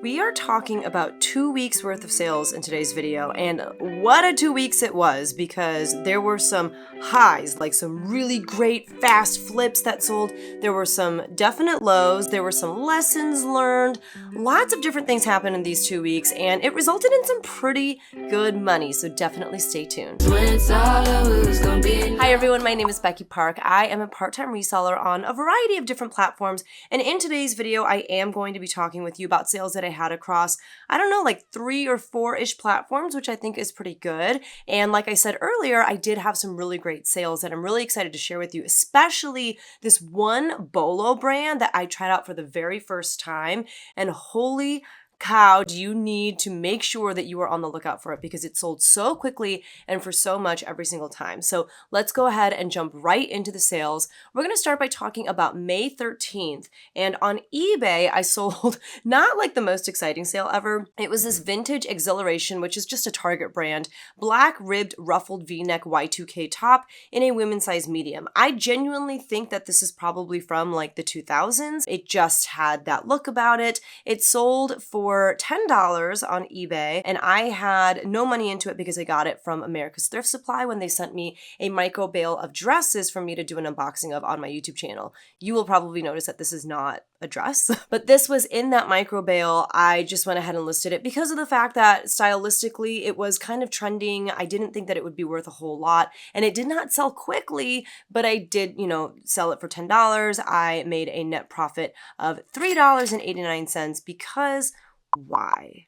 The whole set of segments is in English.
We are talking about 2 weeks worth of sales in today's video, and what a 2 weeks it was, because there were some highs, like some really great fast flips that sold. There were some definite lows. There were some lessons learned. Lots of different things happened in these 2 weeks, and it resulted in some pretty good money, so definitely stay tuned. Hi everyone, my name is Becky Park. I am a part-time reseller on a variety of different platforms, and in today's video, I am going to be talking with you about sales that I had across, I don't know, like 3 or 4-ish platforms, which I think is pretty good. And like I said earlier, I did have some really great sales that I'm really excited to share with you, especially this one Bolo brand that I tried out for the very first time. And holy cow, do you need to make sure that you are on the lookout for it, because it sold so quickly and for so much every single time. So let's go ahead and jump right into the sales. We're going to start by talking about May 13th. And on eBay, I sold not like the most exciting sale ever. It was this vintage Exhilaration, which is just a Target brand, black ribbed ruffled V-neck Y2K top in a women's size medium. I genuinely think that this is probably from like the 2000s. It just had that look about it. It sold for $10 on eBay, and I had no money into it because I got it from America's Thrift Supply when they sent me a micro bale of dresses for me to do an unboxing of on my YouTube channel. You will probably notice that this is not a dress, but this was in that micro bale. I just went ahead and listed it because of the fact that stylistically it was kind of trending. I didn't think that it would be worth a whole lot, and it did not sell quickly, but I did, sell it for $10. I made a net profit of $3.89 because why?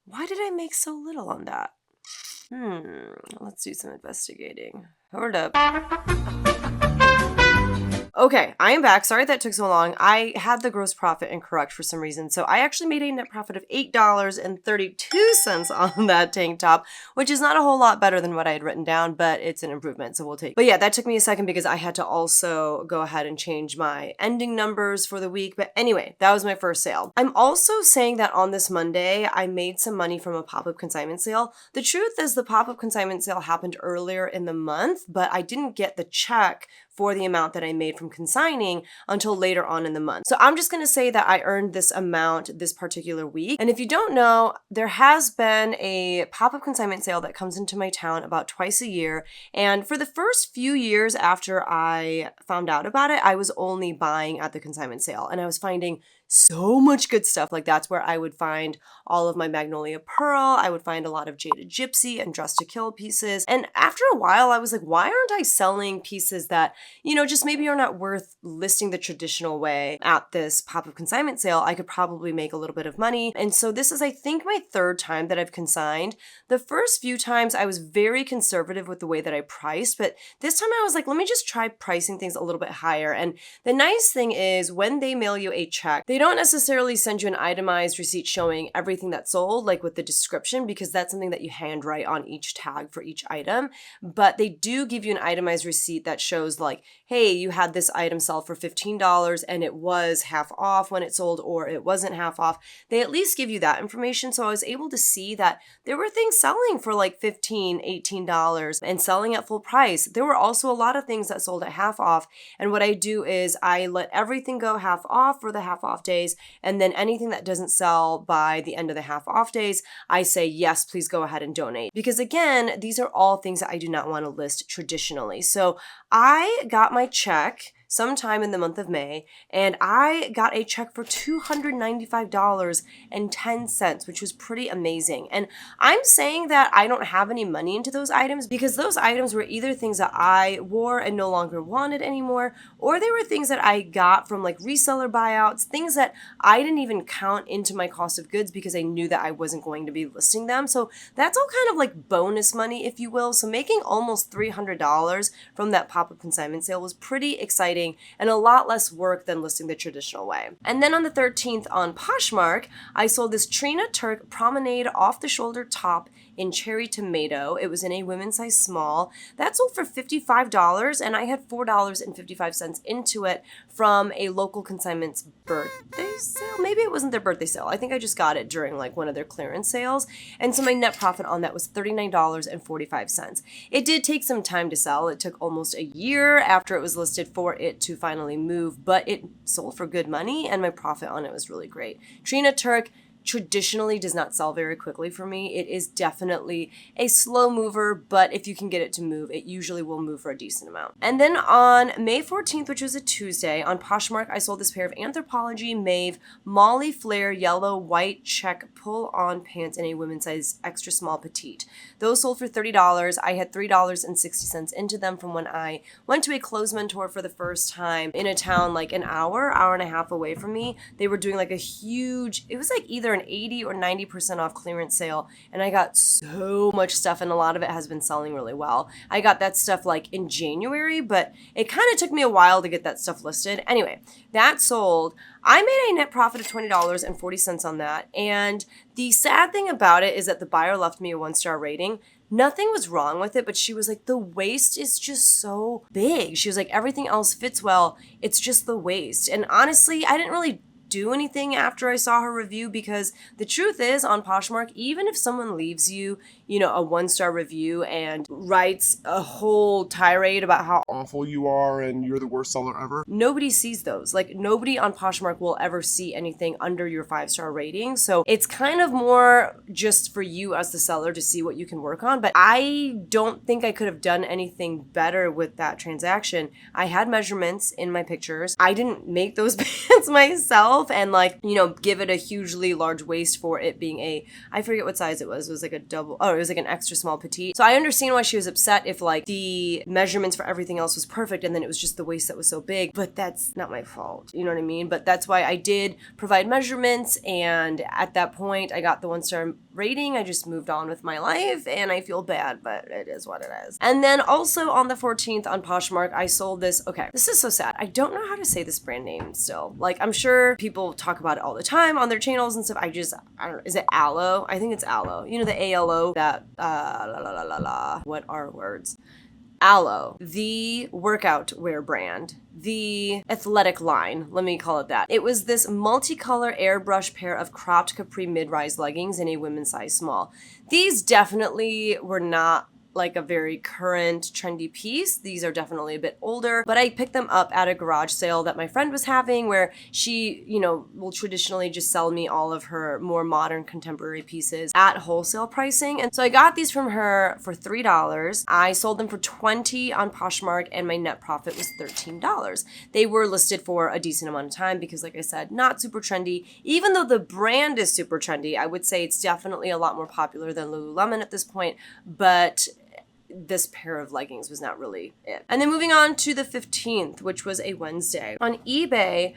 Why did I make so little on that? Let's do some investigating. Hold up. Okay, I am back. Sorry that took so long. I had the gross profit incorrect for some reason. So I actually made a net profit of $8.32 on that tank top, which is not a whole lot better than what I had written down, but it's an improvement, so we'll take it. But yeah, that took me a second because I had to also go ahead and change my ending numbers for the week. But anyway, that was my first sale. I'm also saying that on this Monday, I made some money from a pop-up consignment sale. The truth is the pop-up consignment sale happened earlier in the month, but I didn't get the check for the amount that I made from consigning until later on in the month. So I'm just gonna say that I earned this amount this particular week. And if you don't know, there has been a pop-up consignment sale that comes into my town about twice a year. And for the first few years after I found out about it, I was only buying at the consignment sale, and I was finding so much good stuff. Like that's where I would find all of my Magnolia Pearl. I would find a lot of Jaded Gypsy and Dress to Kill pieces. And after a while, I was like, why aren't I selling pieces that, just maybe are not worth listing the traditional way at this pop-up consignment sale? I could probably make a little bit of money. And so this is, I think, my third time that I've consigned. The first few times I was very conservative with the way that I priced, but this time I was like, let me just try pricing things a little bit higher. And the nice thing is when they mail you a check, they don't necessarily send you an itemized receipt showing everything that's sold, like with the description, because that's something that you handwrite on each tag for each item. But they do give you an itemized receipt that shows like, hey, you had this item sell for $15 and it was half off when it sold, or it wasn't half off. They at least give you that information. So I was able to see that there were things selling for like $15, $18 and selling at full price. There were also a lot of things that sold at half off. And what I do is I let everything go half off for the half off days, and then anything that doesn't sell by the end of the half off days, I say, yes, please go ahead and donate. Because again, these are all things that I do not want to list traditionally. So I got my check sometime in the month of May, and I got a check for $295.10, which was pretty amazing. And I'm saying that I don't have any money into those items because those items were either things that I wore and no longer wanted anymore, or they were things that I got from like reseller buyouts, things that I didn't even count into my cost of goods because I knew that I wasn't going to be listing them. So that's all kind of like bonus money, if you will. So making almost $300 from that pop-up consignment sale was pretty exciting and a lot less work than listing the traditional way. And then on the 13th on Poshmark, I sold this Trina Turk Promenade off-the-shoulder top in cherry tomato. It was in a women's size small. That sold for $55, and I had $4.55 into it from a local consignment's birthday sale. Maybe it wasn't their birthday sale. I think I just got it during like one of their clearance sales. And so my net profit on that was $39.45. It did take some time to sell. It took almost a year after it was listed for it to finally move, but it sold for good money and my profit on it was really great. Trina Turk, traditionally does not sell very quickly for me. It is definitely a slow mover, but if you can get it to move, it usually will move for a decent amount. And then on May 14th, which was a Tuesday, on Poshmark, I sold this pair of Anthropologie Maeve Molly Flare yellow white check pull-on pants in a women's size extra small petite. Those sold for $30. I had $3.60 into them from when I went to a clothes mentor for the first time in a town like an hour and a half away from me. They were doing like a huge, it was like either an 80 or 90% off clearance sale, and I got so much stuff, and a lot of it has been selling really well. I got that stuff like in January, but it kind of took me a while to get that stuff listed. Anyway, that sold. I made a net profit of $20.40 on that, and the sad thing about it is that the buyer left me a 1-star rating. Nothing was wrong with it, but she was like, the waist is just so big. She was like, everything else fits well. It's just the waist. And honestly, I didn't really do anything after I saw her review, because the truth is on Poshmark, even if someone leaves you, a 1-star review and writes a whole tirade about how awful you are and you're the worst seller ever, nobody sees those. Like, nobody on Poshmark will ever see anything under your 5-star rating. So it's kind of more just for you as the seller to see what you can work on. But I don't think I could have done anything better with that transaction. I had measurements in my pictures. I didn't make those pants myself and give it a hugely large waist for it being I forget what size it was. It was like it was like an extra small petite. So I understand why she was upset if like the measurements for everything else was perfect and then it was just the waist that was so big, but that's not my fault. You know what I mean? But that's why I did provide measurements, and at that point I got the 1-star rating. I just moved on with my life and I feel bad, but it is what it is. And then also on the 14th on Poshmark, I sold this. Okay, this is so sad. I don't know how to say this brand name still. Like, I'm sure people talk about it all the time on their channels and stuff. I don't know. Is it Aloe? I think it's Aloe. You know, the ALO, that what are words? Aloe, the workout wear brand, the athletic line, let me call it that. It was this multicolor airbrush pair of cropped capri mid-rise leggings in a women's size small. These definitely were not like a very current trendy piece. These are definitely a bit older, but I picked them up at a garage sale that my friend was having, where she, will traditionally just sell me all of her more modern contemporary pieces at wholesale pricing. And so I got these from her for $3. I sold them for $20 on Poshmark, and my net profit was $13. They were listed for a decent amount of time because, like I said, not super trendy. Even though the brand is super trendy, I would say it's definitely a lot more popular than Lululemon at this point, but this pair of leggings was not really it. And then moving on to the 15th, which was a Wednesday. On eBay,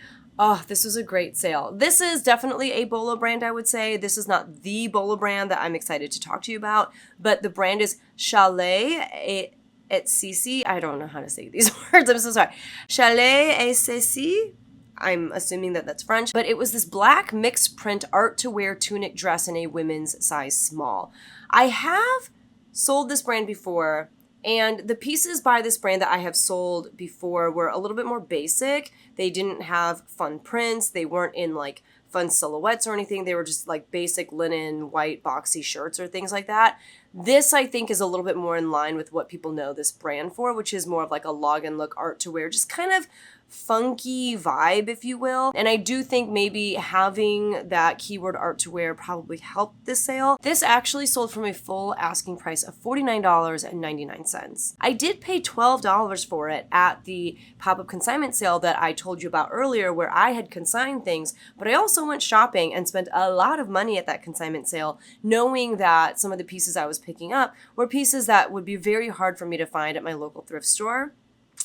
this was a great sale. This is definitely a Bolo brand, I would say. This is not the Bolo brand that I'm excited to talk to you about, but the brand is Chalet et Cici. I don't know how to say these words. I'm so sorry. Chalet et Cici. I'm assuming that that's French, but it was this black mixed print art to wear tunic dress in a women's size small. I have sold this brand before, and the pieces by this brand that I have sold before were a little bit more basic. They didn't have fun prints. They weren't in like fun silhouettes or anything. They were just like basic linen, white, boxy shirts or things like that. This, I think, is a little bit more in line with what people know this brand for, which is more of like a log and look art to wear, just kind of funky vibe, if you will. And I do think maybe having that keyword art to wear probably helped this sale. This actually sold from a full asking price of $49.99. I did pay $12 for it at the pop-up consignment sale that I told you about earlier, where I had consigned things, but I also went shopping and spent a lot of money at that consignment sale, knowing that some of the pieces I was picking up were pieces that would be very hard for me to find at my local thrift store.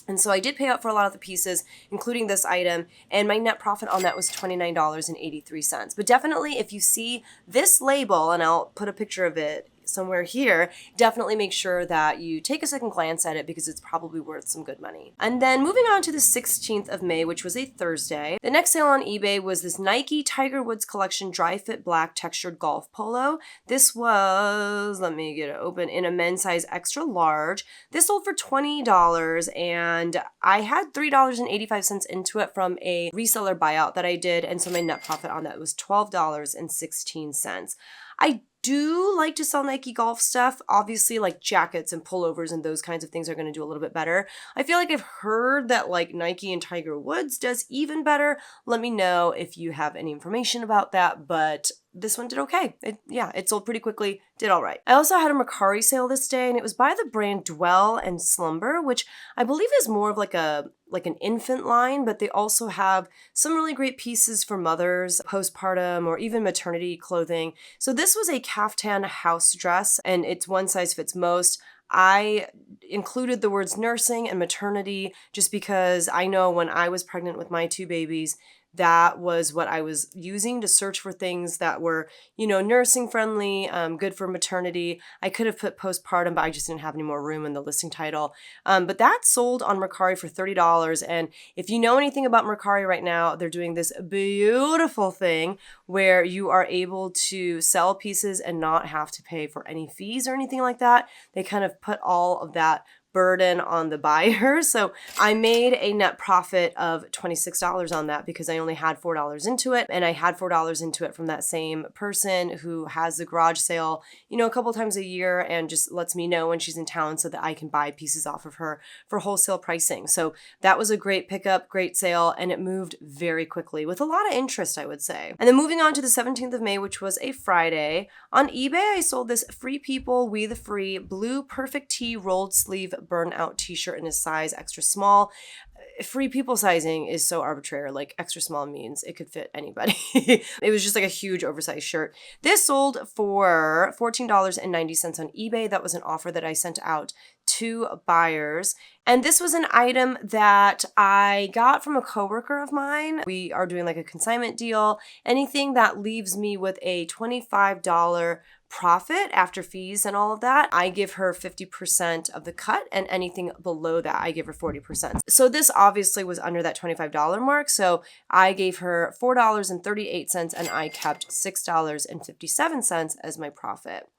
And so I did pay up for a lot of the pieces, including this item, and my net profit on that was $29.83. But definitely, if you see this label, and I'll put a picture of it somewhere here, definitely make sure that you take a second glance at it, because it's probably worth some good money. And then moving on to the 16th of May, which was a Thursday, the next sale on eBay was this Nike Tiger Woods Collection Dry Fit Black Textured Golf Polo. This was, let me get it open, in a men's size extra large. This sold for $20, and I had $3.85 into it from a reseller buyout that I did, and so my net profit on that was $12.16. I do like to sell Nike golf stuff. Obviously, like jackets and pullovers and those kinds of things are going to do a little bit better. I feel like I've heard that like Nike and Tiger Woods does even better. Let me know if you have any information about that, but this one did okay. It sold pretty quickly, did all right. I also had a Mercari sale this day, and it was by the brand Dwell and Slumber, which I believe is more of like an infant line, but they also have some really great pieces for mothers, postpartum, or even maternity clothing. So this was a caftan house dress, and it's one size fits most. I included the words nursing and maternity just because I know when I was pregnant with my 2 babies, that was what I was using to search for things that were, nursing friendly, good for maternity. I could have put postpartum, but I just didn't have any more room in the listing title. But that sold on Mercari for $30. And if you know anything about Mercari right now, they're doing this beautiful thing where you are able to sell pieces and not have to pay for any fees or anything like that. They kind of put all of that burden on the buyer. So I made a net profit of $26 on that because I only had $4 into it. And I had $4 into it from that same person who has the garage sale, a couple times a year and just lets me know when she's in town so that I can buy pieces off of her for wholesale pricing. So that was a great pickup, great sale, and it moved very quickly with a lot of interest, I would say. And then moving on to the 17th of May, which was a Friday, on eBay, I sold this Free People, We the Free blue perfect tee rolled sleeve burnout t-shirt in a size extra small. Free People sizing is so arbitrary. Like extra small means it could fit anybody. It was just like a huge oversized shirt. This sold for $14.90 on eBay. That was an offer that I sent out to buyers. And this was an item that I got from a coworker of mine. We are doing like a consignment deal. Anything that leaves me with a $25 profit after fees and all of that, I give her 50% of the cut, and anything below that, I give her 40%. So this obviously was under that $25 mark. So I gave her $4.38 and I kept $6.57 as my profit.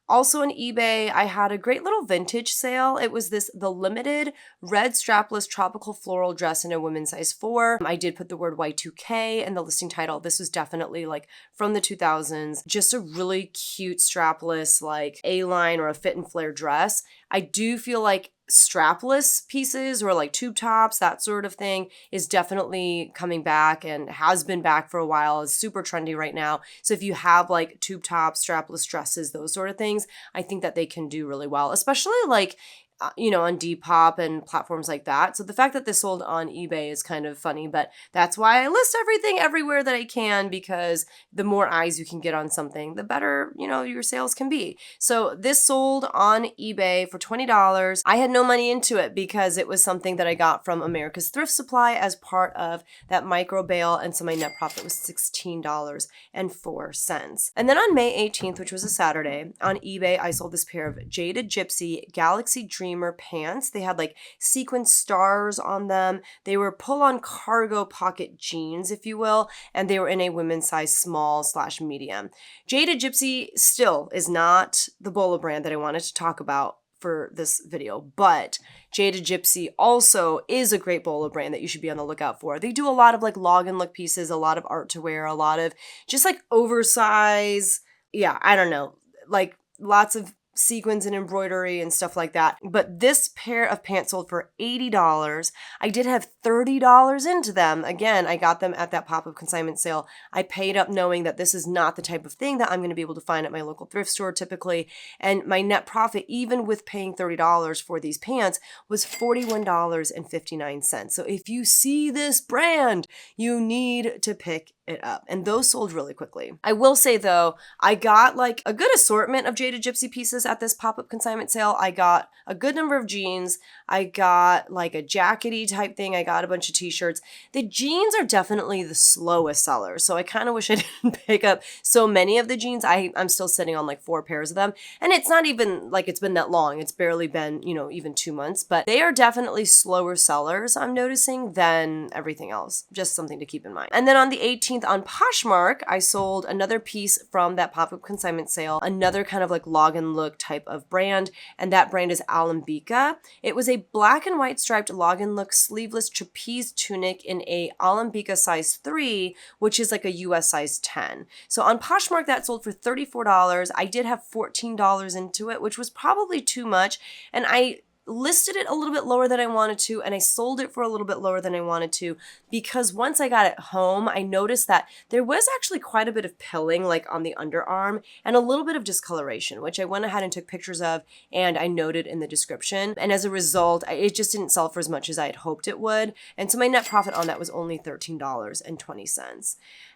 Also on eBay, I had a great little vintage sale. It was the limited red strapless tropical floral dress in a women's size 4. I did put the word Y2K in the listing title. This was definitely like from the 2000s. Just a really cute strapless like A-line or a fit and flare dress. I do feel like strapless pieces or like tube tops, that sort of thing is definitely coming back and has been back for a while. It's super trendy right now. So if you have like tube tops, strapless dresses, those sort of things, I think that they can do really well, especially like on Depop and platforms like that. So the fact that this sold on eBay is kind of funny, but that's why I list everything everywhere that I can, because the more eyes you can get on something, the better, your sales can be. So this sold on eBay for $20. I had no money into it because it was something that I got from America's Thrift Supply as part of that micro bail. And so my net profit was $16.04. And then on May 18th, which was a Saturday, on eBay, I sold this pair of Jaded Gypsy Galaxy Dreamer pants. They had like sequin stars on them. They were pull-on cargo pocket jeans, if you will, and they were in a women's size small/medium. Jaded Gypsy still is not the Bolo brand that I wanted to talk about for this video, but Jaded Gypsy also is a great Bolo brand that you should be on the lookout for. They do a lot of like log and look pieces, a lot of art to wear, a lot of just like oversize, I don't know, like lots of sequins and embroidery and stuff like that. But this pair of pants sold for $80. I did have $30 into them. Again, I got them at that pop-up consignment sale. I paid up knowing that this is not the type of thing that I'm going to be able to find at my local thrift store typically. And my net profit, even with paying $30 for these pants, was $41.59. So if you see this brand, you need to pick it up. And those sold really quickly. I will say though, I got like a good assortment of Jaded Gypsy pieces at this pop-up consignment sale. I got a good number of jeans. I got like a jackety type thing. I got a bunch of t-shirts. The jeans are definitely the slowest sellers. So I kind of wish I didn't pick up so many of the jeans. I'm still sitting on like 4 pairs of them. And it's not even like it's been that long. It's barely been, even 2 months, but they are definitely slower sellers, I'm noticing, than everything else. Just something to keep in mind. And then on the 18th on Poshmark, I sold another piece from that pop-up consignment sale, another kind of like log and look type of brand, and that brand is Alembica. It was a black and white striped log and look sleeveless trapeze tunic in a Alembica size 3, which is like a US size 10. So on Poshmark, that sold for $34. I did have $14 into it, which was probably too much, and I listed it a little bit lower than I wanted to, and I sold it for a little bit lower than I wanted to, because once I got it home, I noticed that there was actually quite a bit of pilling, like on the underarm, and a little bit of discoloration, which I went ahead and took pictures of, and I noted in the description. And as a result, it just didn't sell for as much as I had hoped it would. And so my net profit on that was only $13.20.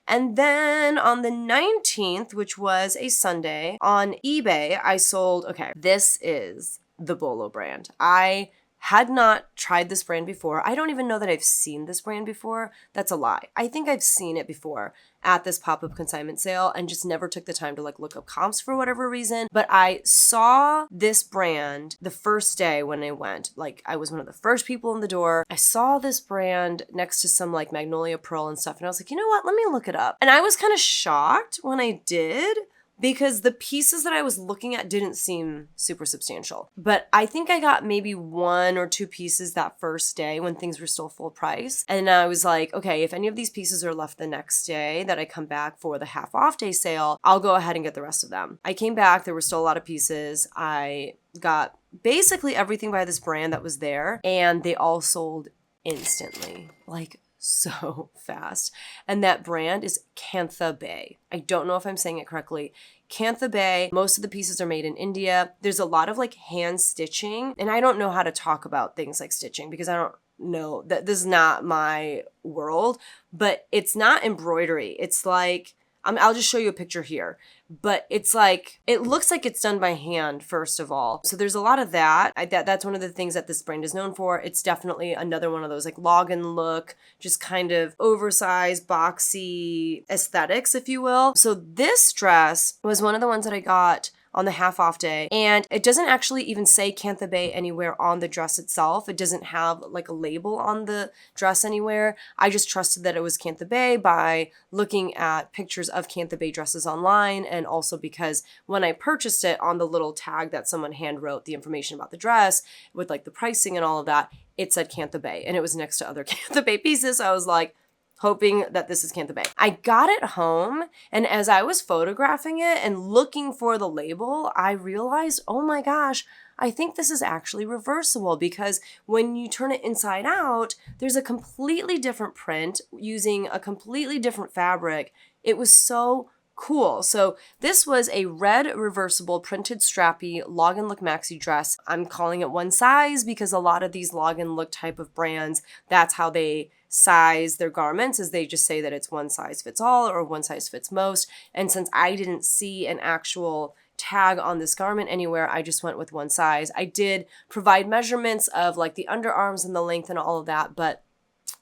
And then on the 19th, which was a Sunday, on eBay, I sold, okay, this is the Bolo brand. I had not tried this brand before. I don't even know that I've seen this brand before. That's a lie. I think I've seen it before at this pop-up consignment sale and just never took the time to like look up comps for whatever reason. But I saw this brand the first day when I went. Like, I was one of the first people in the door. I saw this brand next to some like Magnolia Pearl and stuff, and I was like, you know what? Let me look it up. And I was kind of shocked when I did, because the pieces that I was looking at didn't seem super substantial. But I think I got maybe 1 or 2 pieces that first day when things were still full price. And I was like, okay, if any of these pieces are left the next day that I come back for the half off day sale, I'll go ahead and get the rest of them. I came back, there were still a lot of pieces. I got basically everything by this brand that was there, and they all sold instantly. Like, so fast. And that brand is Cantha Bay. I don't know if I'm saying it correctly. Cantha Bay. Most of the pieces are made in India. There's a lot of like hand stitching, and I don't know how to talk about things like stitching because I don't know that this is not my world, but it's not embroidery. It's like, I'll just show you a picture here, but it's like, it looks like it's done by hand, first of all. So there's a lot of that. That's one of the things that this brand is known for. It's definitely another one of those like login look, just kind of oversized, boxy aesthetics, if you will. So this dress was one of the ones that I got on the half off day, and it doesn't actually even say Cantha Bay anywhere on the dress itself. It doesn't have like a label on the dress anywhere. I just trusted that it was Cantha Bay by looking at pictures of Cantha Bay dresses online, and also because when I purchased it, on the little tag that someone hand wrote the information about the dress with like the pricing and all of that, it said Cantha Bay, and it was next to other Cantha Bay pieces. So I was like, hoping that this is Cantha Bay. I got it home, and as I was photographing it and looking for the label, I realized, oh my gosh, I think this is actually reversible, because when you turn it inside out, there's a completely different print using a completely different fabric. It was so cool. So this was a red reversible printed strappy login look maxi dress. I'm calling it one size because a lot of these login look type of brands, that's how they size their garments, is they just say that it's one size fits all or one size fits most. And since I didn't see an actual tag on this garment anywhere, I just went with one size. I did provide measurements of like the underarms and the length and all of that, but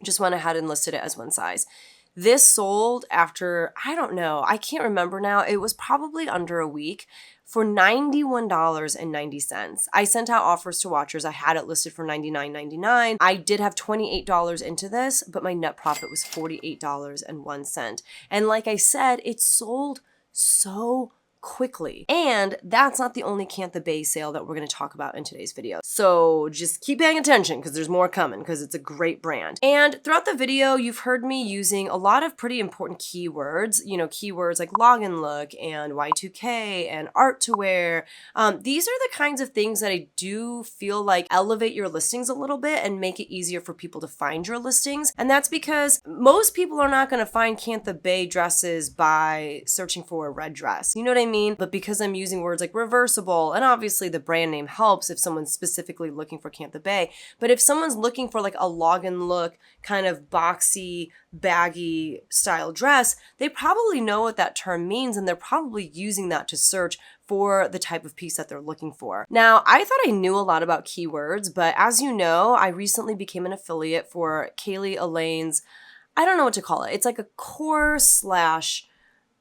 just went ahead and listed it as one size. This sold after, I don't know, I can't remember now. It was probably under a week for $91.90. I sent out offers to watchers. I had it listed for $99.99. I did have $28 into this, but my net profit was $48.01. And like I said, it sold so quickly. And that's not the only Cantha Bay sale that we're going to talk about in today's video. So just keep paying attention because there's more coming, because it's a great brand. And throughout the video, you've heard me using a lot of pretty important keywords, you know, keywords like login look and Y2K and art to wear. These are the kinds of things that I do feel like elevate your listings a little bit and make it easier for people to find your listings. And that's because most people are not going to find Cantha Bay dresses by searching for a red dress. You know what I mean? But because I'm using words like reversible, and obviously the brand name helps if someone's specifically looking for Cantha Bay, but if someone's looking for like a login look, kind of boxy, baggy style dress, they probably know what that term means, and they're probably using that to search for the type of piece that they're looking for. Now, I thought I knew a lot about keywords, but as you know, I recently became an affiliate for Kaylee Elaine's, I don't know what to call it. It's like a course /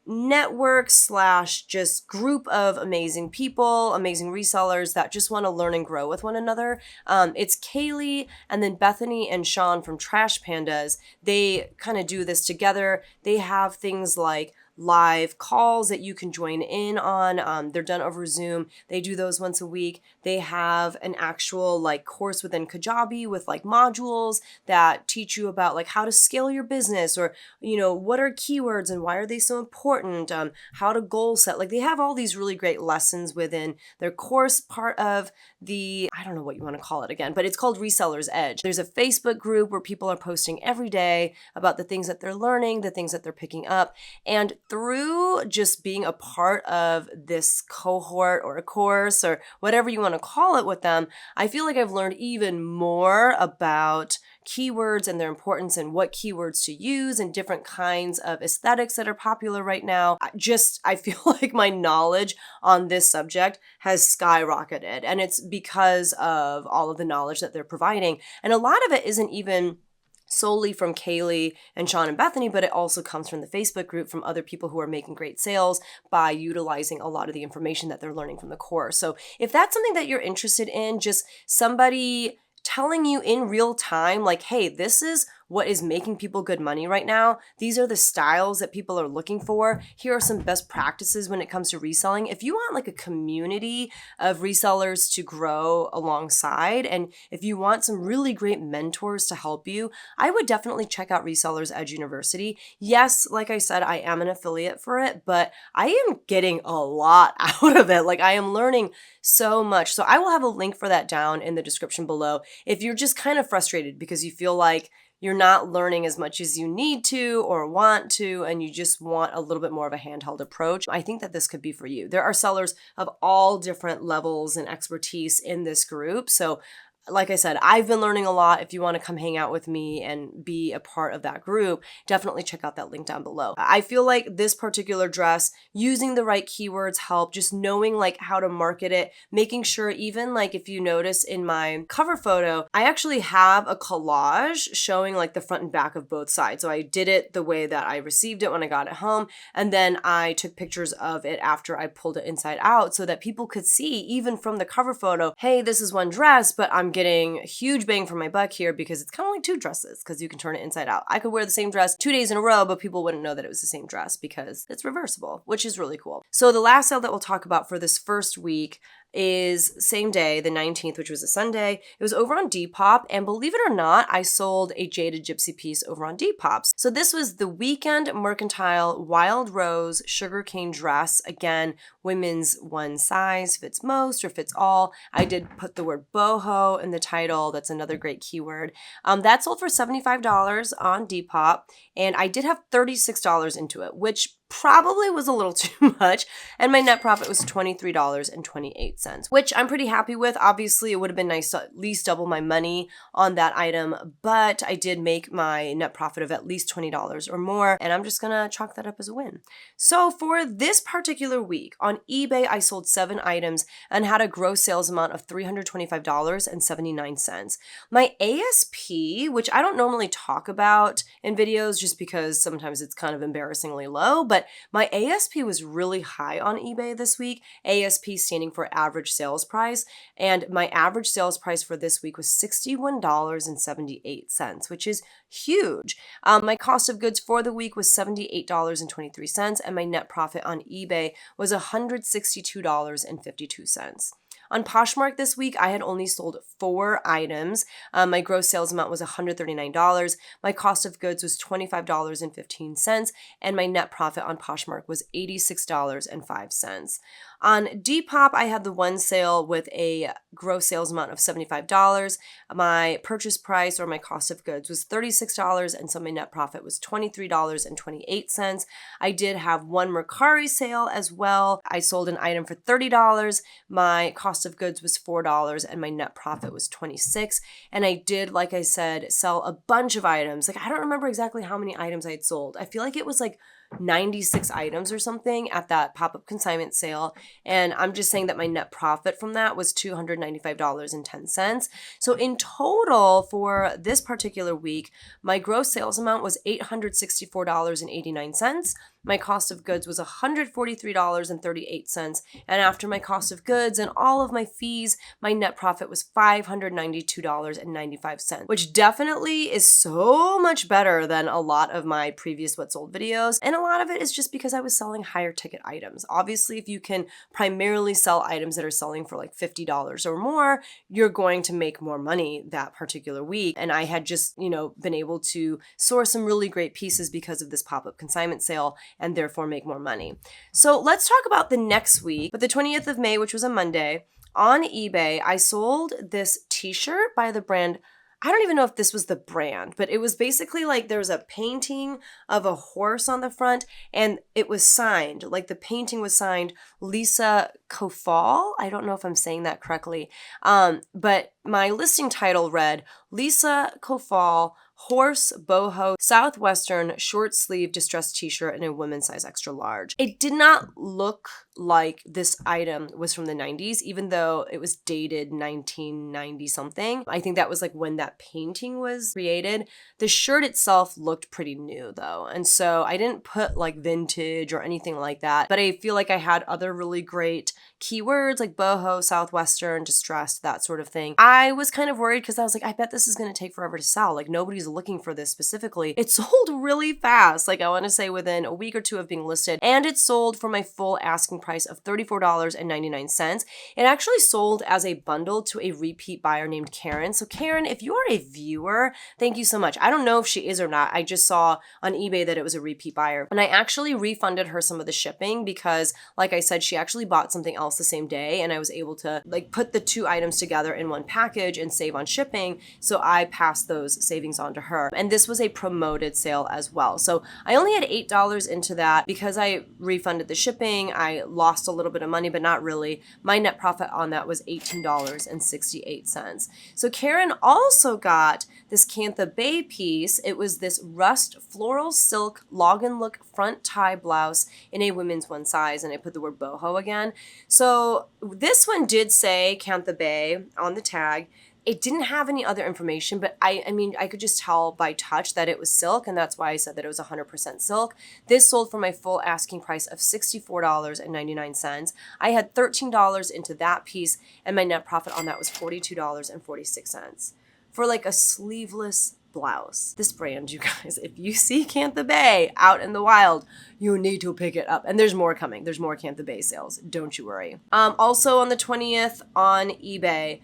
network / just group of amazing people, amazing resellers that just want to learn and grow with one another. It's Kaylee and then Bethany and Sean from Trash Pandas. They kind of do this together. They have things like live calls that you can join in on. They're done over Zoom. They do those once a week. They have an actual like course within Kajabi with like modules that teach you about like how to scale your business, or, you know, what are keywords and why are they so important, how to goal set. Like they have all these really great lessons within their course, part of the, I don't know what you want to call it again, but it's called Reseller's Edge. There's a Facebook group where people are posting every day about the things that they're learning, the things that they're picking up. And through just being a part of this cohort or a course or whatever you want to call it with them, I feel like I've learned even more about keywords and their importance and what keywords to use and different kinds of aesthetics that are popular right now. I feel like my knowledge on this subject has skyrocketed, and it's because of all of the knowledge that they're providing. And a lot of it isn't even solely from Kaylee and Sean and Bethany, but it also comes from the Facebook group, from other people who are making great sales by utilizing a lot of the information that they're learning from the course. So if that's something that you're interested in, just somebody telling you in real time, like, hey, this is what is making people good money right now. These are the styles that people are looking for. Here are some best practices when it comes to reselling. If you want like a community of resellers to grow alongside, and if you want some really great mentors to help you, I would definitely check out Resellers Edge University. Yes, like I said, I am an affiliate for it, but I am getting a lot out of it. Like I am learning so much. So I will have a link for that down in the description below. If you're just kind of frustrated because you feel like you're not learning as much as you need to or want to, and you just want a little bit more of a handheld approach, I think that this could be for you. There are sellers of all different levels and expertise in this group. So like I said, I've been learning a lot. If you want to come hang out with me and be a part of that group, definitely check out that link down below. I feel like this particular dress, using the right keywords help, just knowing like how to market it, making sure, even like if you notice in my cover photo, I actually have a collage showing like the front and back of both sides. So I did it the way that I received it when I got it home. And then I took pictures of it after I pulled it inside out so that people could see, even from the cover photo, hey, this is one dress, but I'm getting a huge bang for my buck here because it's kind of like two dresses because you can turn it inside out. I could wear the same dress 2 days in a row, but people wouldn't know that it was the same dress because it's reversible, which is really cool. So the last sale that we'll talk about for this first week is same day, the 19th, which was a Sunday. It was over on Depop, and believe it or not, I sold a Jaded Gypsy piece over on Depop. So this was the Weekend Mercantile Wild Rose Sugarcane Dress. Again, women's one size, fits most or fits all. I did put the word boho in the title. That's another great keyword. That sold for $75 on Depop, and I did have $36 into it, which probably was a little too much, and my net profit was $23.28, which I'm pretty happy with. Obviously, it would have been nice to at least double my money on that item, but I did make my net profit of at least $20 or more, and I'm just gonna chalk that up as a win. So for this particular week, on eBay, I sold 7 items and had a gross sales amount of $325.79. My ASP, which I don't normally talk about in videos just because sometimes it's kind of embarrassingly low, but my ASP was really high on eBay this week. ASP standing for average sales price. And my average sales price for this week was $61.78, which is huge. My cost of goods for the week was $78.23, and my net profit on eBay was $162.52. On Poshmark this week, I had only sold 4 items. My gross sales amount was $139. My cost of goods was $25.15, and my net profit on Poshmark was $86.05. On Depop, I had the one sale with a gross sales amount of $75. My purchase price, or my cost of goods, was $36, and so my net profit was $23.28. I did have one Mercari sale as well. I sold an item for $30. My cost of goods was $4, and my net profit was $26. And I did, like I said, sell a bunch of items. Like, I don't remember exactly how many items I had sold. I feel like it was like 96 items or something at that pop-up consignment sale. And I'm just saying that my net profit from that was $295.10. So in total for this particular week, my gross sales amount was $864.89. My cost of goods was $143.38. And after my cost of goods and all of my fees, my net profit was $592.95, which definitely is so much better than a lot of my previous What Sold videos. And a lot of it is just because I was selling higher ticket items. Obviously, if you can primarily sell items that are selling for like $50 or more, you're going to make more money that particular week. And I had just, been able to source some really great pieces because of this pop-up consignment sale and therefore make more money. So let's talk about the next week. But the 20th of May, which was a Monday, on eBay, I sold this t-shirt by the brand. I don't even know if this was the brand, but it was basically like there was a painting of a horse on the front and it was signed. Like the painting was signed Lisa Kofal. I don't know if I'm saying that correctly. But my listing title read Lisa Kofal Horse Boho Southwestern short sleeve distressed t-shirt in a women's size extra large. It did not look like this item was from the 90s, even though it was dated 1990 something. I think that was like when that painting was created. The shirt itself looked pretty new though. And so I didn't put like vintage or anything like that, but I feel like I had other really great keywords like boho, Southwestern, distressed, that sort of thing. I was kind of worried because I was like, I bet this is going to take forever to sell. Like nobody's looking for this specifically. It sold really fast. Like I want to say within a week or two of being listed, and it sold for my full asking price of $34.99. It actually sold as a bundle to a repeat buyer named Karen. So Karen, if you are a viewer, thank you so much. I don't know if she is or not. I just saw on eBay that it was a repeat buyer. And I actually refunded her some of the shipping because, like I said, she actually bought something else the same day and I was able to like put the two items together in one package and save on shipping. So I passed those savings on to her. And this was a promoted sale as well. So I only had $8 into that because I refunded the shipping. I lost a little bit of money, but not really. My net profit on that was $18.68. So Karen also got this Cantha Bay piece. It was this rust floral silk login look front tie blouse in a women's one size, and I put the word boho again. So this one did say Cantha Bay on the tag. It didn't have any other information, but I mean, I could just tell by touch that it was silk, and that's why I said that it was 100% silk. This sold for my full asking price of $64.99. I had $13 into that piece, and my net profit on that was $42.46 for like a sleeveless blouse. This brand, you guys, if you see Cantha Bay out in the wild, you need to pick it up. And there's more coming. There's more Cantha Bay sales. Don't you worry. Also on the 20th on eBay,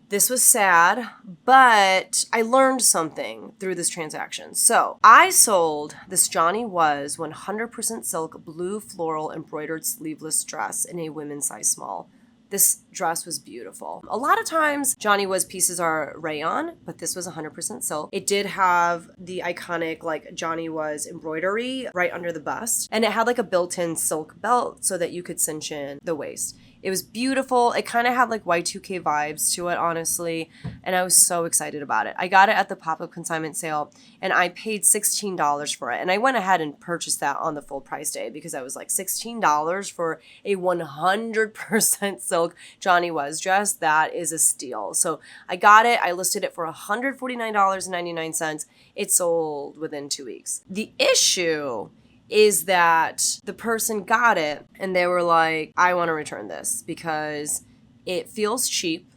this was sad, but I learned something through this transaction. So I sold this Johnny Was 100% silk blue floral embroidered sleeveless dress in a women's size small. This dress was beautiful. A lot of times Johnny Was pieces are rayon, but this was 100% silk. It did have the iconic like Johnny Was embroidery right under the bust, and it had like a built-in silk belt so that you could cinch in the waist. It was beautiful. It kind of had like Y2K vibes to it, honestly, and I was so excited about it. I got it at the pop-up consignment sale, and I paid $16 for it, and I went ahead and purchased that on the full price day because I was like, $16 for a 100% silk Johnny Was dress? That is a steal. So I got it. I listed it for $149.99. It sold within 2 weeks. The issue is that the person got it and they were like, I want to return this because it feels cheap.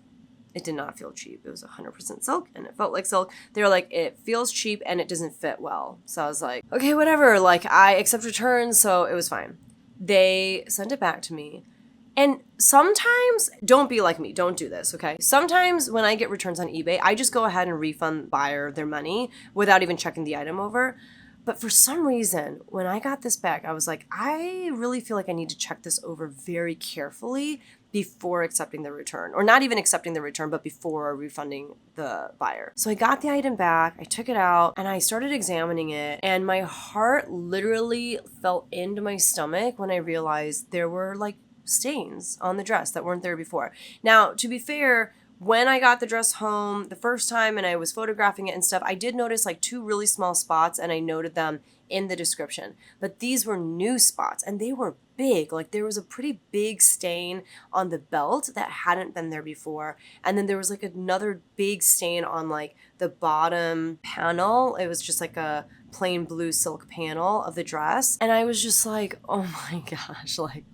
It did not feel cheap. It was 100% silk and it felt like silk. They were like, it feels cheap and it doesn't fit well. So I was like, okay, whatever. Like, I accept returns, so it was fine. They sent it back to me. And sometimes, don't be like me. Don't do this, okay? Sometimes when I get returns on eBay, I just go ahead and refund the buyer their money without even checking the item over. But for some reason, when I got this back, I was like, I really feel like I need to check this over very carefully before accepting the return. Or not even accepting the return, but before refunding the buyer. So I got the item back, I took it out, and I started examining it, and my heart literally fell into my stomach when I realized there were like stains on the dress that weren't there before. Now, to be fair, when I got the dress home the first time and I was photographing it and stuff, I did notice like 2 really small spots and I noted them in the description. But these were new spots and they were big. Like there was a pretty big stain on the belt that hadn't been there before. And then there was like another big stain on like the bottom panel. It was just like a plain blue silk panel of the dress. And I was just like, oh my gosh, like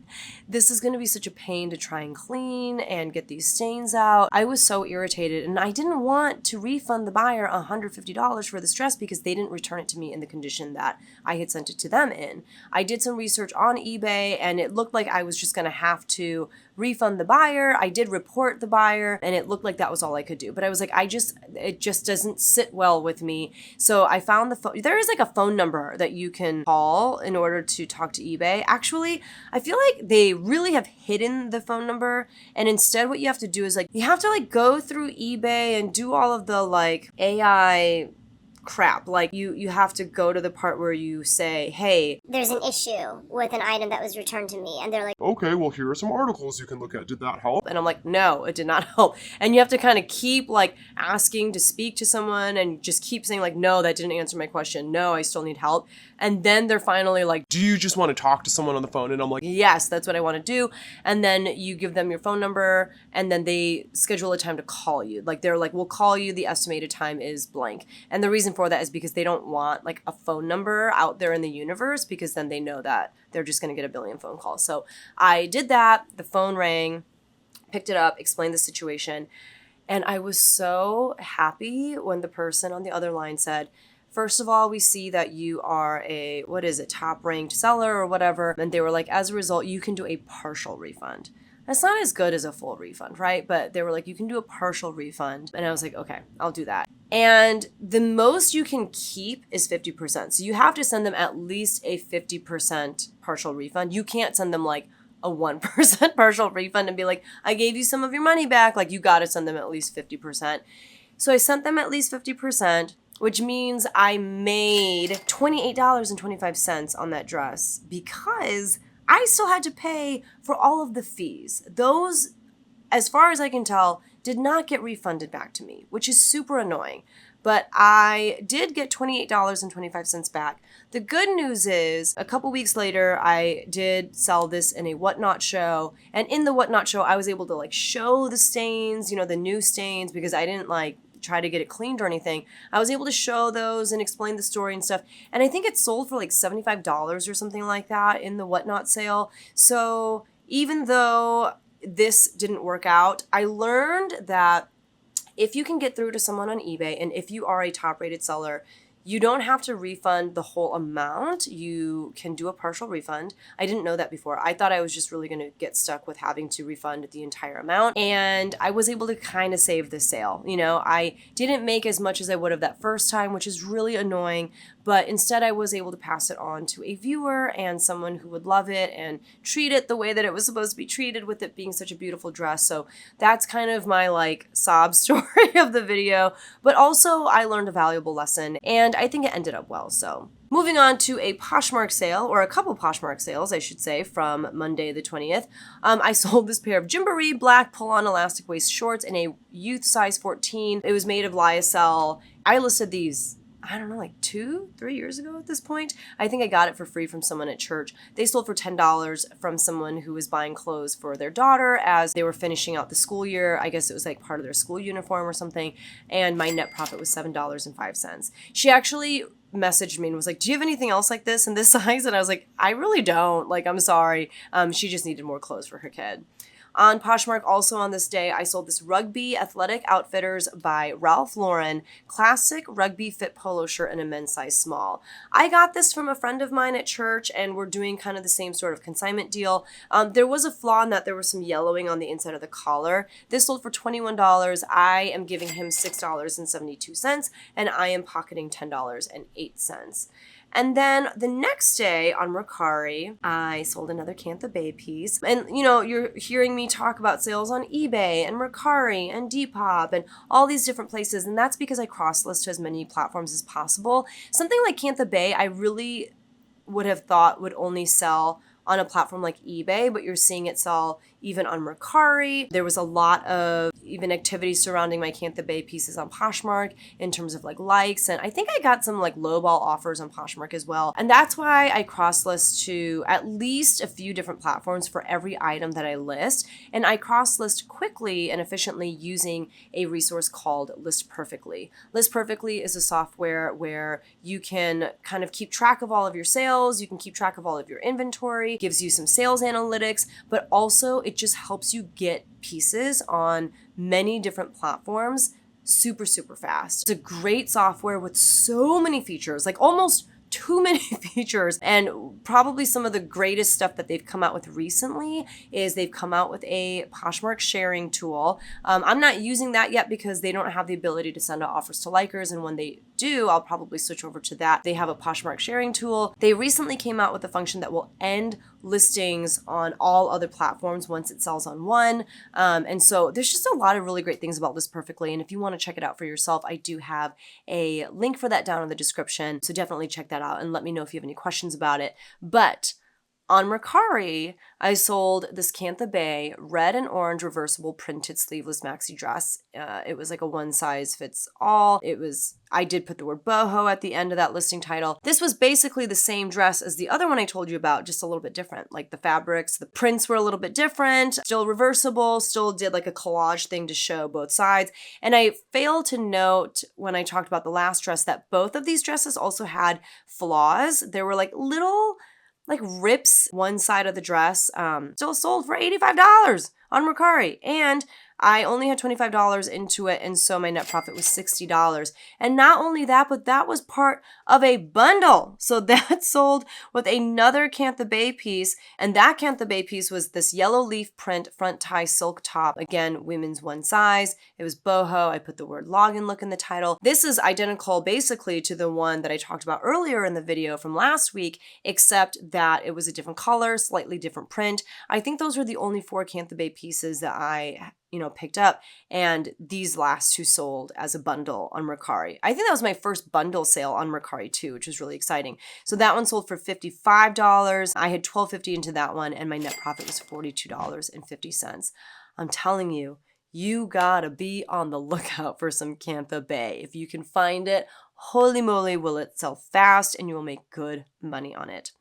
this is going to be such a pain to try and clean and get these stains out. I was so irritated, and I didn't want to refund the buyer $150 for this dress because they didn't return it to me in the condition that I had sent it to them in. I did some research on eBay, and it looked like I was just going to have to refund the buyer. I did report the buyer, and it looked like that was all I could do. But I was like, it just doesn't sit well with me. So I found the phone. There is like a phone number that you can call in order to talk to eBay. Actually, I feel like they really have hidden the phone number, and instead what you have to do is like you have to like go through eBay and do all of the like AI crap. Like you have to go to the part where you say, hey, there's an issue with an item that was returned to me, and they're like, Okay, well, here are some articles you can look at. Did that help? and I'm like, no, it did not help. And you have to kind of keep like asking to speak to someone and just keep saying like, no, that didn't answer my question. No, I still need help. And then they're finally like, Do you just want to talk to someone on the phone? And I'm like, yes, that's what I want to do. And then you give them your phone number, and then they schedule a time to call you. Like they're like, we'll call you. The estimated time is blank. And the reason for that is because they don't want like a phone number out there in the universe, because then they know that they're just going to get a billion phone calls. So I did that. The phone rang, picked it up, explained the situation. And I was so happy when the person on the other line said, first of all, we see that you are a, top ranked seller or whatever. And they were like, as a result, you can do a partial refund. That's not as good as a full refund, right? But they were like, you can do a partial refund. And I was like, okay, I'll do that. And the most you can keep is 50%. So you have to send them at least a 50% partial refund. You can't send them like a 1% partial refund and be like, I gave you some of your money back. Like you got to send them at least 50%. So I sent them at least 50%. Which means I made $28.25 on that dress because I still had to pay for all of the fees. Those, as far as I can tell, did not get refunded back to me, which is super annoying. But I did get $28.25 back. The good news is a couple weeks later, I did sell this in a Whatnot show. And in the Whatnot show, I was able to like show the stains, the new stains, because I didn't like try to get it cleaned or anything. I was able to show those and explain the story and stuff. And I think it sold for like $75 or something like that in the Whatnot sale. So even though this didn't work out, I learned that if you can get through to someone on eBay and if you are a top rated seller, you don't have to refund the whole amount. You can do a partial refund. I didn't know that before. I thought I was just really going to get stuck with having to refund the entire amount. And I was able to kind of save the sale. I didn't make as much as I would have that first time, which is really annoying. But instead, I was able to pass it on to a viewer and someone who would love it and treat it the way that it was supposed to be treated, with it being such a beautiful dress. So that's kind of my like sob story of the video. But also, I learned a valuable lesson, and I think it ended up well. So moving on to a Poshmark sale, or a couple Poshmark sales, I should say, from Monday the 20th. I sold this pair of Gymboree black pull-on elastic waist shorts in a youth size 14. It was made of lyocell. I listed these, I don't know, like 2-3 years ago at this point. I think I got it for free from someone at church. They sold for $10 from someone who was buying clothes for their daughter as they were finishing out the school year. I guess it was like part of their school uniform or something. And my net profit was $7.05. She actually messaged me and was like, do you have anything else like this in this size? And I was like, I really don't. Like, I'm sorry. She just needed more clothes for her kid. On Poshmark, also on this day, I sold this Rugby Athletic Outfitters by Ralph Lauren classic rugby fit polo shirt in a men's size small. I got this from a friend of mine at church, and we're doing kind of the same sort of consignment deal. There was a flaw in that there was some yellowing on the inside of the collar. This sold for $21. I am giving him $6.72, and I am pocketing $10.08. And then the next day on Mercari, I sold another Cantha Bay piece. And, you're hearing me talk about sales on eBay and Mercari and Depop and all these different places. And that's because I cross-list to as many platforms as possible. Something like Cantha Bay, I really would have thought would only sell on a platform like eBay, but you're seeing it sell even on Mercari. There was a lot of even activity surrounding my Cantha Bay pieces on Poshmark in terms of like likes. And I think I got some like lowball offers on Poshmark as well. And that's why I cross-list to at least a few different platforms for every item that I list. And I cross-list quickly and efficiently using a resource called List Perfectly. List Perfectly is a software where you can kind of keep track of all of your sales, you can keep track of all of your inventory, gives you some sales analytics, but also it just helps you get pieces on many different platforms super, super fast. It's a great software with so many features, like almost too many features. And probably some of the greatest stuff that they've come out with recently is they've come out with a Poshmark sharing tool. I'm not using that yet because they don't have the ability to send out offers to likers. And when they do, I'll probably switch over to that. They have a Poshmark sharing tool. They recently came out with a function that will end listings on all other platforms once it sells on one. And so there's just a lot of really great things about List Perfectly. And if you want to check it out for yourself, I do have a link for that down in the description. So definitely check that out and let me know if you have any questions about it. But on Mercari, I sold this Cantha Bay red and orange reversible printed sleeveless maxi dress. It was like a one size fits all. I did put the word boho at the end of that listing title. This was basically the same dress as the other one I told you about, just a little bit different. Like the fabrics, the prints were a little bit different, still reversible, still did like a collage thing to show both sides. And I failed to note when I talked about the last dress that both of these dresses also had flaws. There were like little rips one side of the dress, still sold for $85 on Mercari. And I only had $25 into it, and so my net profit was $60. And not only that, but that was part of a bundle. So that sold with another Cantha Bay piece, and that Cantha Bay piece was this yellow leaf print front tie silk top. Again, women's one size. It was boho. I put the word login look in the title. This is identical basically to the one that I talked about earlier in the video from last week, except that it was a different color, slightly different print. I think those were the only 4 Cantha Bay pieces that I picked up, and these last 2 sold as a bundle on Mercari. I think that was my first bundle sale on Mercari too, which was really exciting. So that one sold for $55. I had $12.50 into that one, and my net profit was $42.50. I'm telling you, you gotta be on the lookout for some Cantha Bay. If you can find it, holy moly, will it sell fast, and you will make good money on it.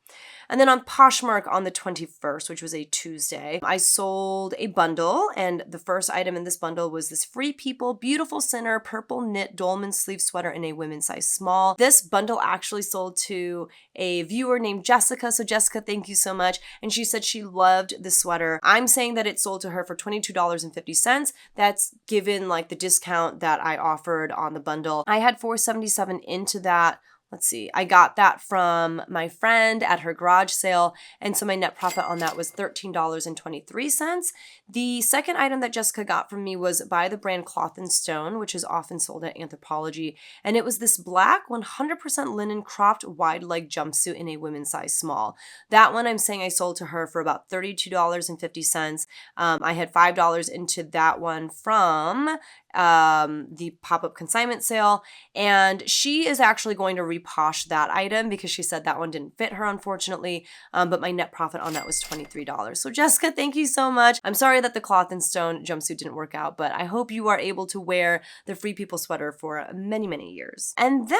And then on Poshmark on the 21st, which was a Tuesday, I sold a bundle, and the first item in this bundle was this Free People Beautiful Sinner purple knit dolman sleeve sweater in a women's size small. This bundle actually sold to a viewer named Jessica. So Jessica, thank you so much. And she said she loved the sweater. I'm saying that it sold to her for $22.50. That's given like the discount that I offered on the bundle. I had $4.77 into that. Let's see, I got that from my friend at her garage sale, and so my net profit on that was $13.23. The second item that Jessica got from me was by the brand Cloth and Stone, which is often sold at Anthropologie, and it was this black 100% linen cropped wide leg jumpsuit in a women's size small. That one I'm saying I sold to her for about $32.50. I had $5 into that one from the pop-up consignment sale, and she is actually going to reposh that item because she said that one didn't fit her, unfortunately, but my net profit on that was $23. So Jessica, thank you so much. I'm sorry that the Cloth and Stone jumpsuit didn't work out, but I hope you are able to wear the Free People sweater for many, many years. And then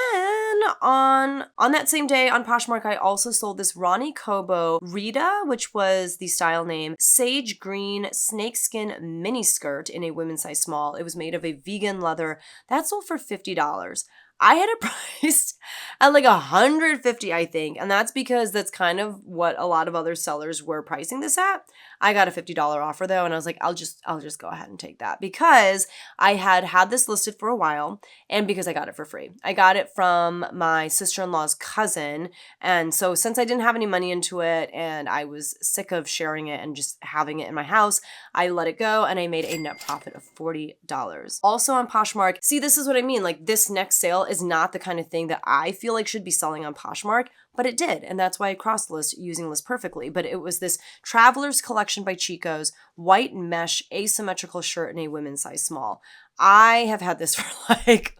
on that same day on Poshmark, I also sold this Ronnie Kobo Rita, which was the style name, sage green snakeskin mini skirt in a women's size small. It was made of a vegan leather. That sold for $50. I had it priced at like $150, I think. And that's because that's kind of what a lot of other sellers were pricing this at. I got a $50 offer though, and I was like, I'll just go ahead and take that because I had this listed for a while, and because I got it for free. I got it from my sister-in-law's cousin, and so since I didn't have any money into it and I was sick of sharing it and just having it in my house, I let it go and I made a net profit of $40. Also on Poshmark, see, this is what I mean. Like, this next sale is not the kind of thing that I feel like should be selling on Poshmark, but it did, and that's why I crossed list using List Perfectly. But it was this Traveler's Collection by Chico's white mesh asymmetrical shirt in a women's size small. I have had this for like,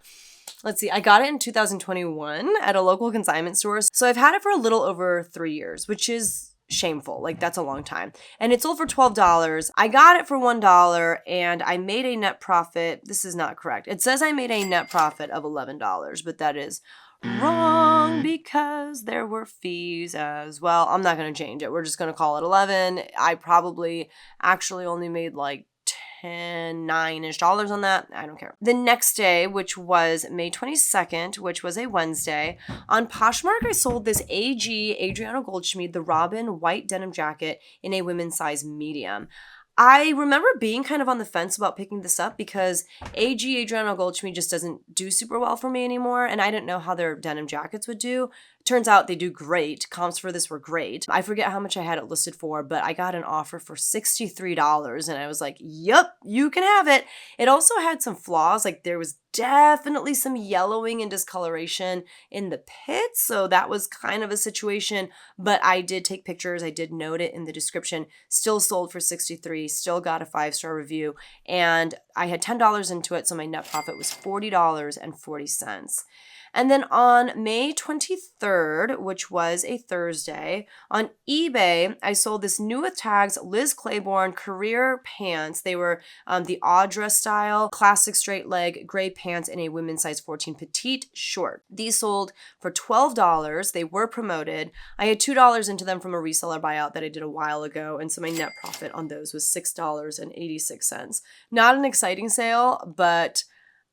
let's see, I got it in 2021 at a local consignment store. So I've had it for a little over 3 years, which is shameful. Like, that's a long time. And it sold for $12. I got it for $1 and I made a net profit. This is not correct. It says I made a net profit of $11, but that is wrong because there were fees as well. I'm not going to change it. We're just going to call it 11. I probably actually only made like 10, 9-ish dollars on that. I don't care. The next day, which was May 22nd, which was a Wednesday, on Poshmark, I sold this AG Adriana Goldschmied, the Robin white denim jacket in a women's size medium. I remember being kind of on the fence about picking this up because AG Adriana Goldschmied just doesn't do super well for me anymore, and I didn't know how their denim jackets would do. Turns out they do great. Comps for this were great. I forget how much I had it listed for, but I got an offer for $63, and I was like, yep, you can have it. It also had some flaws. Like, there was definitely some yellowing and discoloration in the pits, so that was kind of a situation, but I did take pictures. I did note it in the description. Still sold for $63, still got a 5-star review, and I had $10 into it, so my net profit was $40.40. And then on May 23rd, which was a Thursday, on eBay, I sold this new with tags Liz Claiborne career pants. They were the Audra style, classic straight leg gray pants in a women's size 14 petite short. These sold for $12. They were promoted. I had $2 into them from a reseller buyout that I did a while ago, and so my net profit on those was $6.86. Not an exciting sale, but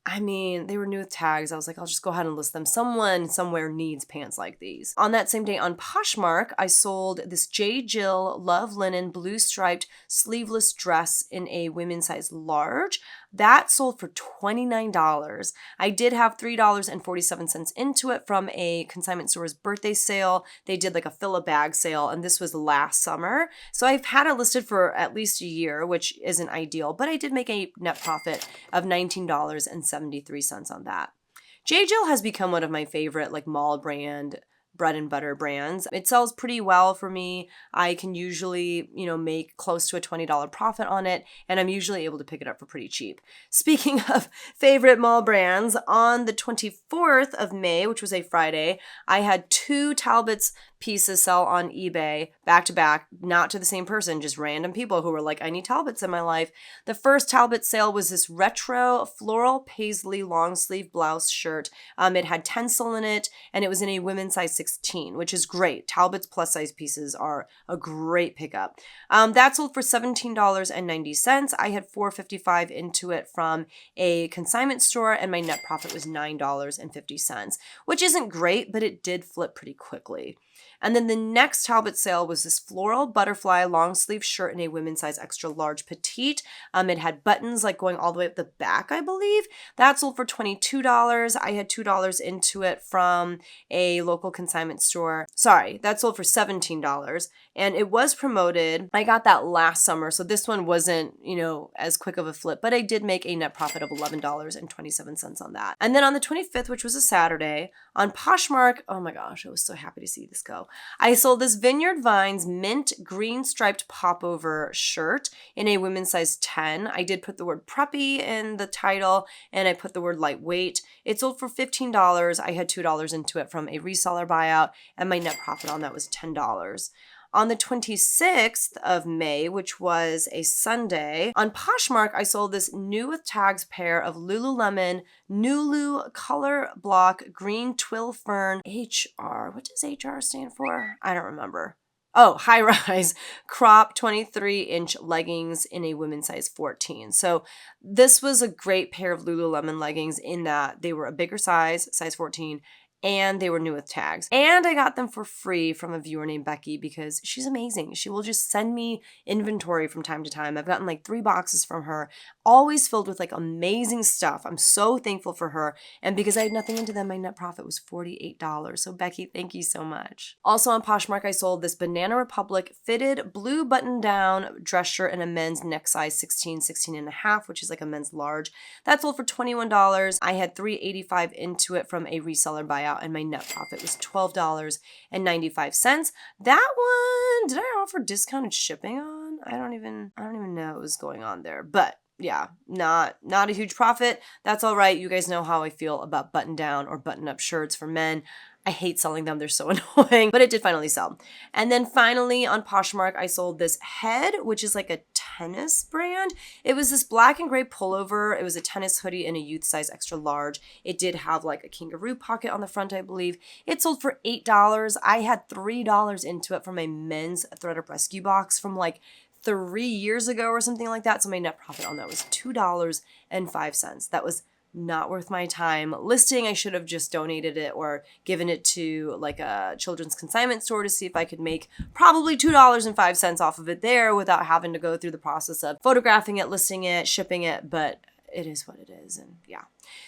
I mean, they were new with tags. I was like, I'll just go ahead and list them. Someone somewhere needs pants like these. On that same day on Poshmark, I sold this J. Jill Love Linen blue striped sleeveless dress in a women's size large. That sold for $29. I did have $3.47 into it from a consignment store's birthday sale. They did like a fill a bag sale, and this was last summer. So I've had it listed for at least a year, which isn't ideal, but I did make a net profit of $19.73 on that. J. Jill has become one of my favorite like mall brand bread and butter brands. It sells pretty well for me. I can usually, make close to a $20 profit on it, and I'm usually able to pick it up for pretty cheap. Speaking of favorite mall brands, on the 24th of May, which was a Friday, I had 2 Talbot's pieces sell on eBay back to back, not to the same person, just random people who were like, I need Talbots in my life. The first Talbot sale was this retro floral paisley long sleeve blouse shirt. It had tencel in it, and it was in a women's size 16, which is great. Talbot's plus size pieces are a great pickup. That sold for $17.90. I had $4.55 into it from a consignment store, and my net profit was $9.50, which isn't great, but it did flip pretty quickly. And then the next Talbot sale was this floral butterfly long sleeve shirt in a women's size extra large petite. It had buttons like going all the way up the back, I believe. That sold for $22. I had $2 into it from a local consignment store. Sorry, that sold for $17. And it was promoted. I got that last summer, so this one wasn't, as quick of a flip, but I did make a net profit of $11.27 on that. And then on the 25th, which was a Saturday, on Poshmark, oh my gosh, I was so happy to see this go. I sold this Vineyard Vines mint green striped popover shirt in a women's size 10. I did put the word preppy in the title, and I put the word lightweight. It sold for $15. I had $2 into it from a reseller buyout, and my net profit on that was $10. On the 26th of May, which was a Sunday, on Poshmark, I sold this new with tags pair of Lululemon Nulu color block green twill fern HR. What does HR stand for? I don't remember. Oh, high rise crop 23-inch leggings in a women's size 14. So this was a great pair of Lululemon leggings in that they were a bigger size 14, and they were new with tags. And I got them for free from a viewer named Becky because she's amazing. She will just send me inventory from time to time. I've gotten like 3 boxes from her, always filled with like amazing stuff. I'm so thankful for her. And because I had nothing into them, my net profit was $48. So Becky, thank you so much. Also on Poshmark, I sold this Banana Republic fitted blue button-down dress shirt in a men's neck size 16 and a half, which is like a men's large. That sold for $21. I had $3.85 into it from a reseller buyout, and my net profit was $12.95. That one, did I offer discounted shipping on? I don't even know what was going on there, but yeah, not a huge profit. That's all right. You guys know how I feel about button down or button up shirts for men. I hate selling them. They're so annoying, but it did finally sell. And then finally on Poshmark, I sold this Head, which is like a tennis brand. It was this black and gray pullover. It was a tennis hoodie in a youth size extra large. It did have like a kangaroo pocket on the front, I believe. It sold for $8. I had $3 into it from my men's ThredUp rescue box from like 3 years ago or something like that. So my net profit on that was $2.05. That was not worth my time listing. I should have just donated it or given it to like a children's consignment store to see if I could make probably $2.05 off of it there without having to go through the process of photographing it, listing it, shipping it, but it is what it is. And yeah.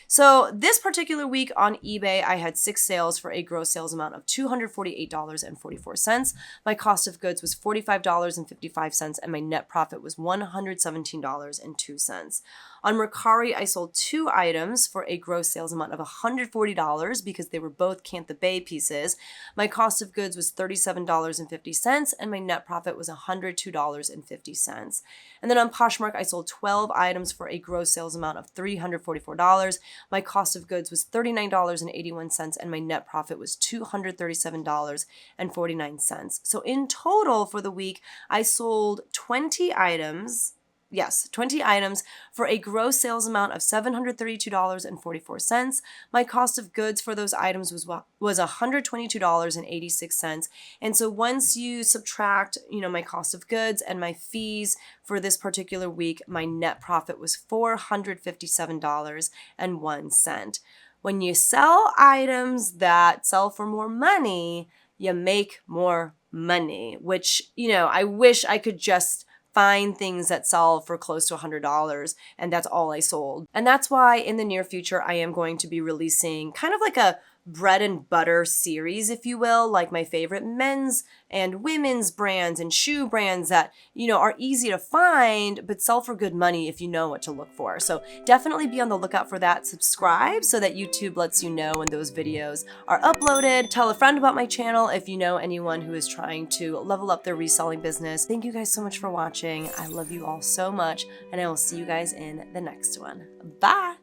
So this particular week on eBay, I had 6 sales for a gross sales amount of $248.44. My cost of goods was $45.55, and my net profit was $117.02. On Mercari, I sold 2 items for a gross sales amount of $140 because they were both Cantha Bay pieces. My cost of goods was $37.50, and my net profit was $102.50. And then on Poshmark, I sold 12 items for a gross sales amount of $344. My cost of goods was $39.81, and my net profit was $237.49. So in total for the week, I sold 20 items. Yes, 20 items for a gross sales amount of $732.44. My cost of goods for those items was $122.86. And so once you subtract, my cost of goods and my fees for this particular week, my net profit was $457.01. When you sell items that sell for more money, you make more money, which, I wish I could just find things that sell for close to $100, and that's all I sold. And that's why in the near future, I am going to be releasing kind of like a bread and butter series, if you will, like my favorite men's and women's brands and shoe brands that, are easy to find, but sell for good money if you know what to look for. So definitely be on the lookout for that. Subscribe so that YouTube lets you know when those videos are uploaded. Tell a friend about my channel if you know anyone who is trying to level up their reselling business. Thank you guys so much for watching. I love you all so much, and I will see you guys in the next one. Bye!